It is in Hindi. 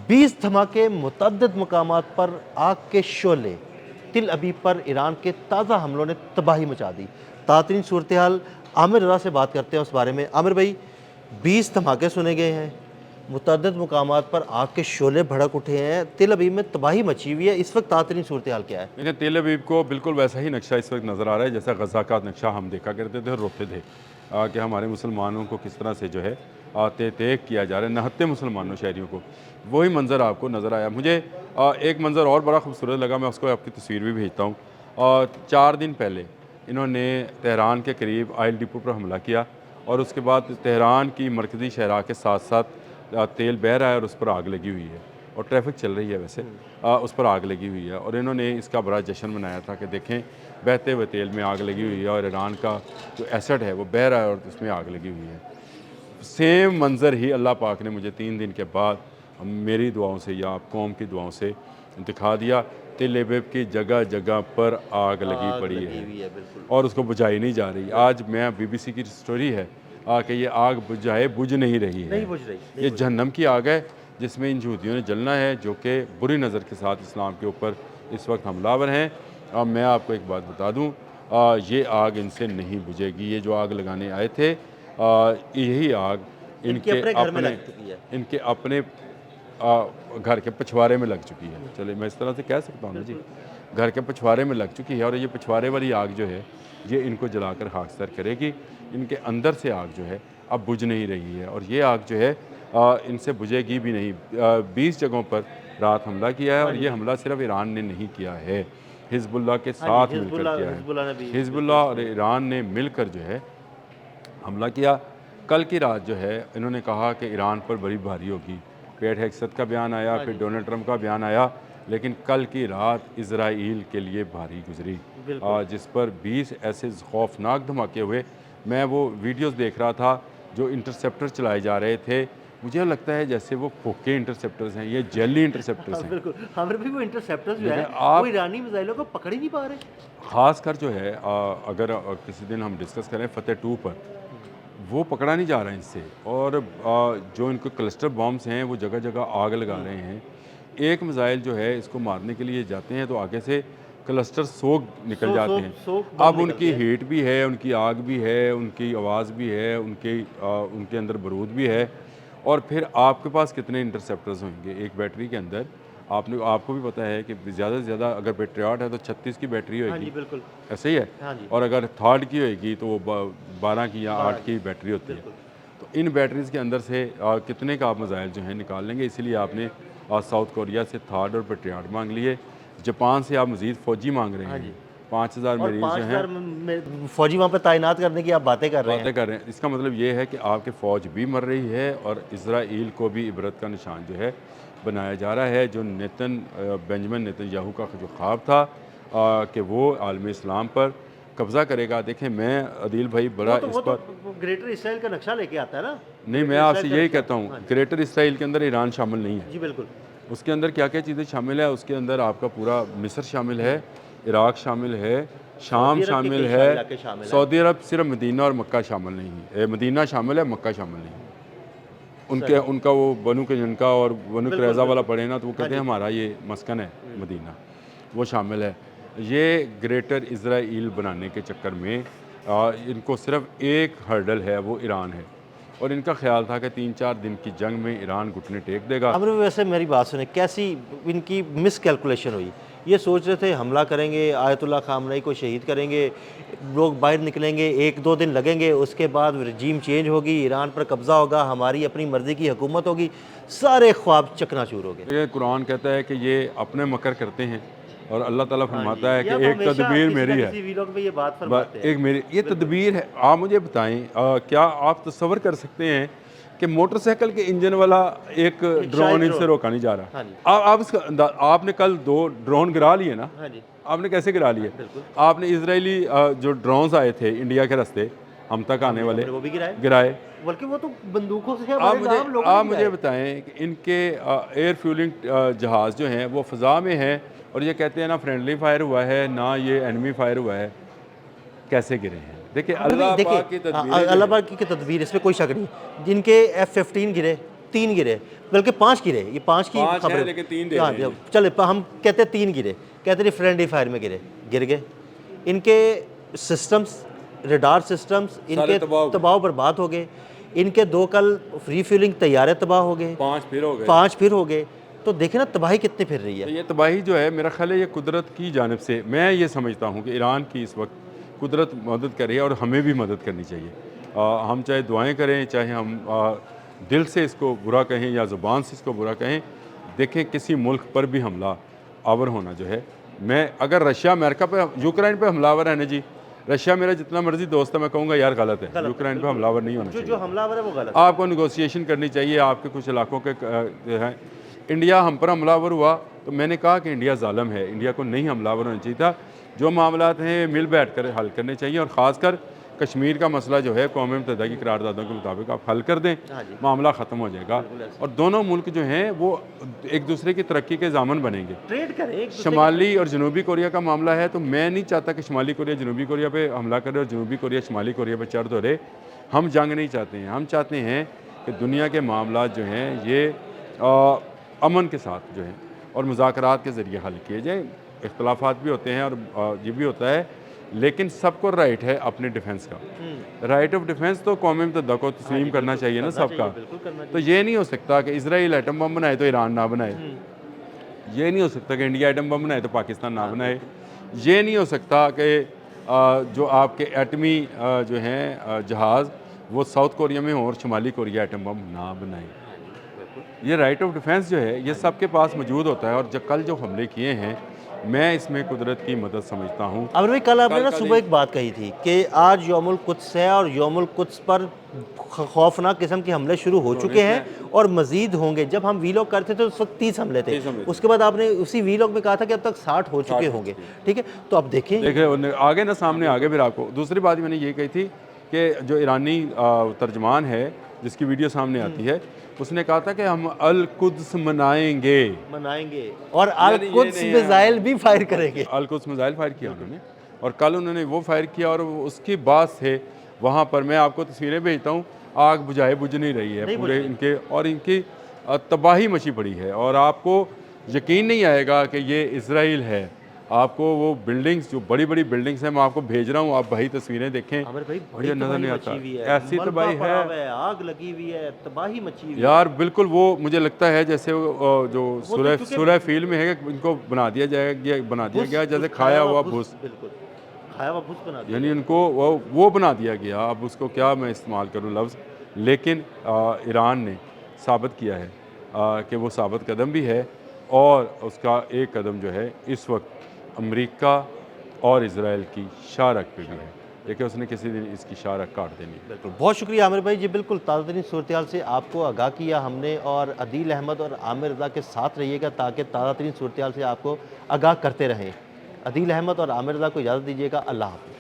20 धमाके, मुतअद्दिद मकामात पर आग के शोले। तिल अबीब पर ईरान के ताज़ा हमलों ने तबाही मचा दी। तातरीन सूरत हाल, आमिर रज़ा से बात करते हैं उस बारे में। आमिर भाई, 20 धमाके सुने गए हैं, मुतअद्दिद मकामात पर आग के शोले भड़क उठे हैं, तिल अबीब में तबाही मची हुई है, इस वक्त तातरीन सूरत हाल क्या है? देखिए, तेल अवीव को बिल्कुल वैसा ही नक्शा इस वक्त नज़र आ रहा है जैसा गज़ा का नक्शा हम देखा करते थे और रोते थे कि हमारे मुसलमानों को किस तरह से जो है तेग किया जा रहा है, नहत्ते मुसलमानों शहरियों को। वही मंज़र आपको नज़र आया। मुझे एक मंज़र और बड़ा खूबसूरत लगा, मैं उसको आपकी तस्वीर भी भेजता हूँ। 4 दिन पहले इन्होंने तेहरान के करीब ऑयल डिपो पर हमला किया और उसके बाद तेहरान की मरकज़ी शहरा के साथ साथ तेल बह रहा है और उस पर आग लगी हुई है और ट्रैफिक चल रही है वैसे, उस पर आग लगी हुई है और इन्होंने इसका बड़ा जश्न मनाया था कि देखें बहते हुए तेल में आग लगी हुई है और ईरान का जो एसेट है वो बह रहा है और उसमें आग लगी हुई है। सेम मंज़र ही अल्लाह पाक ने मुझे 3 दिन के बाद मेरी दुआओं से या कौम की दुआओं से दिखा दिया। तेल अबीब की जगह जगह पर आग लगी पड़ी है और उसको बुझाई नहीं जा रही। आज मैं BBC की स्टोरी है कि ये आग बुझ नहीं रही है, नहीं बुझ रही, ये जहन्नम की आग है जिसमें इन यहूदियों ने जलना है, जो कि बुरी नज़र के साथ इस्लाम के ऊपर इस वक्त हमलावर हैं। अब मैं आपको एक बात बता दूं, ये आग इनसे नहीं बुझेगी। ये जो आग लगाने आए थे, यही आग इनके अपने घर के पिछवाड़े में लग चुकी है। चलिए मैं इस तरह से कह सकता हूँ ना जी, घर के पिछवाड़े में लग चुकी है और ये पिछवाड़े वाली आग जो है ये इनको जलाकर खाकसर करेगी। इनके अंदर से आग जो है अब बुझ नहीं रही है और ये आग जो है इनसे बुझेगी भी नहीं। 20 जगहों पर रात हमला किया है और ये हमला सिर्फ ईरान ने नहीं किया है, हिजबुल्लाह के साथ मिलकर किया है। हिजबुल्लाह और ईरान ने मिलकर जो है हमला किया। कल की रात जो है इन्होंने कहा कि ईरान पर बड़ी भारी होगी, पेट हेक्सत का बयान आया, फिर डोनाल्ड ट्रंप का बयान आया, लेकिन कल की रात इजराइल के लिए भारी गुजरी, जिस पर 20 ऐसे खौफनाक धमाके हुए। मैं वो वीडियोस देख रहा था जो इंटरसेप्टर चलाए जा रहे थे, मुझे लगता है जैसे वो खोखे इंटरसेप्टर्स हैं, ये जेली इंटरसेप्टर्स हैं। बिल्कुल, हमारे भी वो इंटरसेप्टर्स जो है वो ईरानी मिसाइलों को पकड़ ही नहीं पा रहे। ख़ासकर जो है अगर किसी दिन हम डिस्कस करें फतेह 2 पर, वो पकड़ा नहीं जा रहा है इनसे और जो इनको क्लस्टर बॉम्ब्स हैं वो जगह जगह आग लगा रहे हैं। एक मिसाइल जो है इसको मारने के लिए जाते हैं तो आगे से क्लस्टर सोग निकल जाते हैं। अब उनकी हीट भी है, उनकी आग भी है, उनकी आवाज़ भी है, उनके अंदर बारूद भी है और फिर आपके पास कितने इंटरसेप्टर्स होंगे एक बैटरी के अंदर। आपको भी पता है कि ज़्यादा से ज़्यादा अगर पेट्रियट है तो 36 की बैटरी होगी। हाँ जी, बिल्कुल ऐसे ही है। हाँ जी। और अगर थर्ड की होगी तो वो 12 की या 8 की बैटरी होती है। तो इन बैटरीज़ के अंदर से कितने का आप मिसाइल जो है निकाल लेंगे, इसीलिए आपने साउथ कोरिया से थर्ड और पेट्रियट मांग लिए। जापान से आप मज़ीद फ़ौजी मांग रहे हैं। 5000 मरीज जो हैं फ़ौजी वहाँ पर तैनात करने की आप बातें कर रहे हैं। इसका मतलब ये है कि आपकी फ़ौज भी मर रही है और इजराइल को भी इबरत का निशान जो है बनाया जा रहा है। जो बेंजामिन नेतन्याहू का जो ख्वाब था कि वो आलम इस्लाम पर कब्ज़ा करेगा। देखें, मैं अदील भाई बड़ा इस पर ग्रेटर इसराइल का नक्शा लेके आता है ना। नहीं, मैं आपसे यही कहता हूँ, ग्रेटर इसराइल के अंदर ईरान शामिल नहीं है जी बिल्कुल। उसके अंदर क्या क्या चीज़ें शामिल है, उसके अंदर आपका पूरा मिस्र शामिल है, इराक शामिल है, शाम शामिल है, सऊदी अरब सिर्फ मदीना और मक्का शामिल नहीं है। मदीना शामिल है, मक्का शामिल नहीं है। उनका वो बनु के जनका और बनु कुरैज़ा वाला पढ़े ना तो वो कहते हैं हमारा ये मस्कन है मदीना, वो शामिल है। ये ग्रेटर इजराइल बनाने के चक्कर में इनको सिर्फ एक हर्डल है, वो ईरान है और इनका ख्याल था कि 3-4 दिन की जंग में ईरान घुटने टेक देगा। अब वैसे मेरी बात सुने, कैसी इनकी मिस कैलकुलेशन हुई? ये सोच रहे थे हमला करेंगे, आयतुल्लाह खामनई को शहीद करेंगे, लोग बाहर निकलेंगे, 1-2 दिन लगेंगे, उसके बाद रजीम चेंज होगी, ईरान पर कब्ज़ा होगा, हमारी अपनी मर्ज़ी की हुकूमत होगी, सारे ख्वाब चकनाचूर हो गए। ये कुरान कहता है कि ये अपने मकर करते हैं और अल्लाह ताला फरमाता है कि एक तदबीर मेरी है। ये बात फरमाते हैं। एक मेरी ये तदबीर है। आप मुझे बताएं, क्या आप तसव्वुर कर सकते हैं कि मोटरसाइकिल के इंजन वाला एक ड्रोन इनसे रोका नहीं जा रहा? आप इसका आपने कल 2 ड्रोन गिरा लिए ना? आपने कैसे गिरा लिए? आपने इजरायली जो ड्रोन्स आए थे इंडिया के रास्ते हम तक आने वाले, वो भी गिराए, बल्कि वो तो बंदूकों से आप मुझे बताएं कि इनके एयर फ्यूलिंग जहाज़ जो हैं वो फ़ज़ा में हैं और ये कहते हैं ना फ्रेंडली फायर हुआ है ना ये एनिमी फायर हुआ है, कैसे गिरे हैं? देखिए, अल्लाह पाक की तदबीर इसमें कोई शक नहीं। जिनके F-15 गिरे, 3 गिरे, बल्कि 5 गिरे, ये 5 की 5 खबर है, लेकिन 3 दे हाँ, रहे हैं। चले हम कहते हैं 3 गिरे, कहते हैं फ्रेंडली फायर में गिर गए। इनके सिस्टम्स, रडार सिस्टम्स इनके तबाह बर्बाद हो गए। इनके 2 कल रिफ्यूलिंग तैयारे तबाह हो गए, 5 फिर हो गए। 5 फिर हो गए। तो देखें ना तबाही कितनी फिर रही तो है। ये तबाही जो है मेरा ख्याल है ये कुदरत की जानिब से, मैं ये समझता हूँ कि ईरान की इस वक्त कुदरत मदद कर रही है और हमें भी मदद करनी चाहिए। हम चाहे दुआएं करें, चाहे हम दिल से इसको बुरा कहें या ज़ुबान से इसको बुरा कहें, देखें किसी मुल्क पर भी हमला आवर होना जो है, मैं अगर रशिया अमेरिका पे यूक्रेन पे हमलावर है ना जी, रशिया मेरा जितना मर्जी दोस्त है, मैं कहूँगा यार गलत है, यूक्रेन पे हमलावर नहीं होना चाहिए। जो हमलावर है वो गलत। आपको निगोसिएशन करनी चाहिए। आपके कुछ इलाकों के जो है, इंडिया हम पर हमलावर हुआ तो मैंने कहा कि इंडिया ज़ालिम है, इंडिया को नहीं हमलावर होना चाहिए था। जो मामलात हैं मिल बैठ कर हल करने चाहिए, और ख़ासकर कश्मीर का मसला जो है कौम मुत्तहिदा की करारदादों के मुताबिक आप हल कर दें, मामला ख़त्म हो जाएगा और दोनों मुल्क जो हैं वो एक दूसरे की तरक्की के ज़ामन बनेंगे। ट्रेड करें। शुमाली और जनूबी कोरिया का मामला है तो मैं नहीं चाहता कि शुमाली कोरिया जनूबी कोरिया पे हमला करे और जनूबी कोरिया शुमाली कोरिया पे चढ़ दौड़े। हम जंग नहीं चाहते हैं, हम चाहते हैं कि दुनिया के मामला जो हैं ये अमन के साथ जो हैं और मुज़ाकरात के ज़रिए हल किए जाए। इख्तलाफात भी होते हैं और ये भी होता है, लेकिन सबको राइट है अपने डिफेंस का। राइट ऑफ डिफेंस तो कौम मुत्तहिदा को तस्लीम करना चाहिए ना सबका। तो ये नहीं हो सकता कि इजराइल एटम बम बनाए तो ईरान ना बनाए, ये नहीं हो सकता कि इंडिया एटम बम बनाए तो पाकिस्तान ना बनाए, ये नहीं हो सकता कि जो आपके एटमी जो हैं जहाज़ वो साउथ कोरिया में हो और शुमाली कोरिया एटम बम ना बनाए। ये राइट ऑफ डिफेंस जो है ये सबके पास मौजूद होता है। और जो कल जो हमले किए हैं, मैं इसमें कुदरत की मदद समझता हूँ। अमर भाई, कल आपने ना सुबह एक बात कही थी कि आज यौमुल कुद्स है और यौमुल कुद्स पर खौफनाक किस्म के हमले शुरू हो चुके हैं और मजीद होंगे। जब हम वीलॉग करते थे उस वक्त 30 हमले थे, उसके बाद आपने उसी वीलॉग में कहा था कि अब तक 60 हो चुके होंगे। ठीक है, तो अब देखें आगे ना सामने आगे। फिर आपको दूसरी बात मैंने ये कही थी कि जो ईरानी तर्जमान है जिसकी वीडियो सामने आती है, उसने कहा था कि हम अल कुद्स मनाएंगे और अल कुद्स मिसाइल भी फायर करेंगे। अल कुद्स मिसाइल फायर किया उन्होंने, और कल उन्होंने वो फायर किया और उसकी बात से वहाँ पर मैं आपको तस्वीरें भेजता हूँ, आग बुझाए बुझ नहीं रही है पूरे इनके, और इनकी तबाही मची पड़ी है। और आपको यकीन नहीं आएगा कि ये इजराइल है। आपको वो बिल्डिंग्स जो बड़ी बड़ी बिल्डिंग्स हैं मैं आपको भेज रहा हूँ, आप भाई तस्वीरें देखें। मुझे नजर नहीं आता ऐसी तबाही है, आग लगी हुई है, तबाही मची हुई है यार। बिल्कुल वो मुझे लगता है जैसे जो सूरह फील में है कि इनको बना दिया गया जैसे खाया हुआ भूस, बना दिया, यानी इनको वो बना दिया गया। अब उसको क्या मैं इस्तेमाल करूँ लफ्ज़, लेकिन ईरान ने साबित किया है कि वो साबित कदम भी है, और उसका एक कदम जो है इस वक्त अमेरिका और इजराइल की शारक पे भी है, लेकिन उसने किसी दिन इसकी शारक काट देनी। बिल्कुल, बहुत शुक्रिया आमिर भाई जी। बिल्कुल ताज़ा तरीन सूरत से आपको आगाह किया हमने, और अदील अहमद और आमिर रज़ा के साथ रहिएगा ताकि ताज़ा तरीन सूरत से आपको आगाह करते रहें। अदील अहमद और आमिर रज़ा को इजाज़त दीजिएगा। अल्लाह हाफ़िज़।